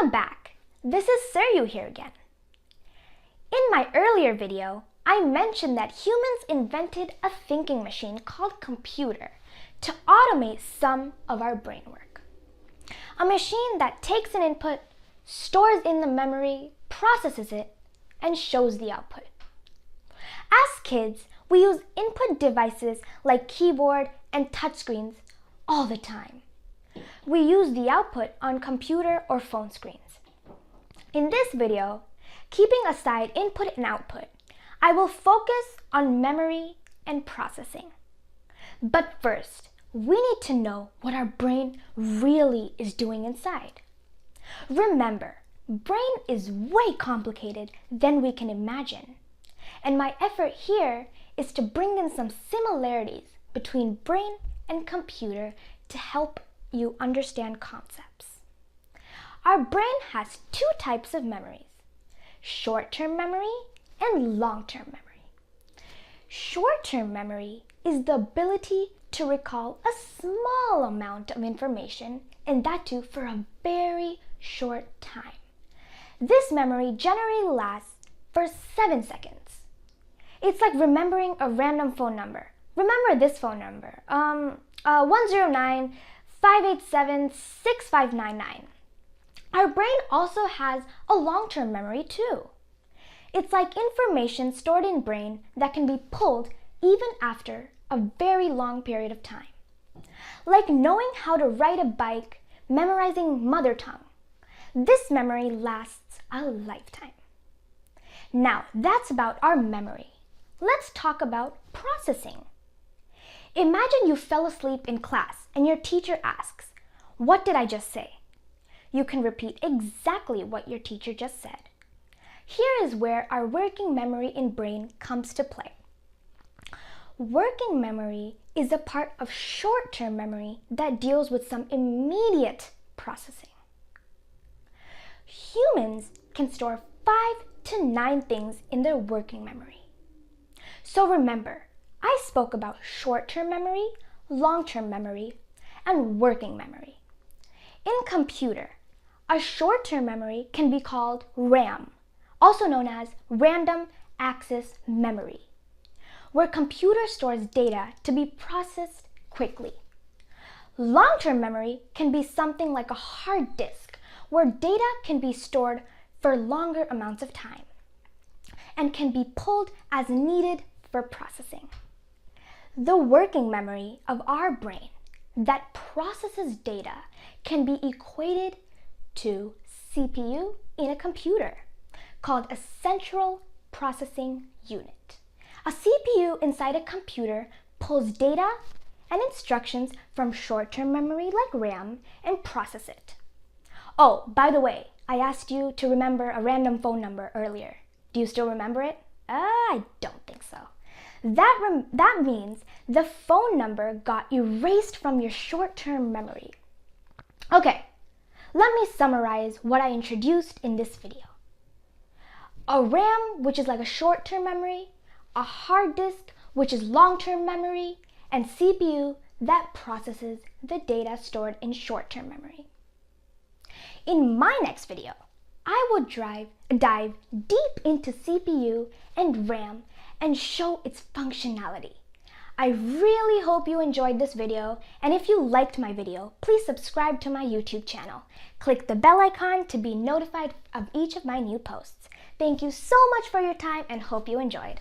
Welcome back. This is Seryu here again. In my earlier video, I mentioned that humans invented a thinking machine called computer to automate some of our brain work. A machine that takes an input, stores in the memory, processes it, and shows the output. As kids, we use input devices like keyboard and touchscreens all the time. We use the output on computer or phone screens. In this video, keeping aside input and output, I will focus on memory and processing. But first, we need to know what our brain really is doing inside. Remember, brain is way complicated than we can imagine. And my effort here is to bring in some similarities between brain and computer to help you understand concepts. Our brain has two types of memories: short-term memory and long-term memory. Short-term memory is the ability to recall a small amount of information, and that too for a very short time. This memory generally lasts for 7 seconds. It's like remembering a random phone number. Remember this phone number, 109-587-6599. Our brain also has a long-term memory too. It's like information stored in brain that can be pulled even after a very long period of time. Like knowing how to ride a bike, memorizing mother tongue. This memory lasts a lifetime. Now, that's about our memory. Let's talk about processing. Imagine you fell asleep in class and your teacher asks, "What did I just say?" You can repeat exactly what your teacher just said. Here is where our working memory in brain comes to play. Working memory is a part of short-term memory that deals with some immediate processing. Humans can store 5 to 9 things in their working memory. So remember, I spoke about short-term memory, long-term memory, and working memory. In computer, a short-term memory can be called RAM, also known as random access memory, where computer stores data to be processed quickly. Long-term memory can be something like a hard disk, where data can be stored for longer amounts of time and can be pulled as needed for processing. The working memory of our brain that processes data can be equated to CPU in a computer, called a central processing unit. A CPU inside a computer pulls data and instructions from short-term memory like RAM and process it. Oh, by the way, I asked you to remember a random phone number earlier. Do you still remember it? I don't think so. That means the phone number got erased from your short-term memory. Okay, let me summarize what I introduced in this video. A RAM, which is like a short-term memory, a hard disk, which is long-term memory, and CPU that processes the data stored in short-term memory. In my next video, I will dive deep into CPU and RAM and show its functionality. I really hope you enjoyed this video, and if you liked my video, please subscribe to my YouTube channel. Click the bell icon to be notified of each of my new posts. Thank you so much for your time and hope you enjoyed.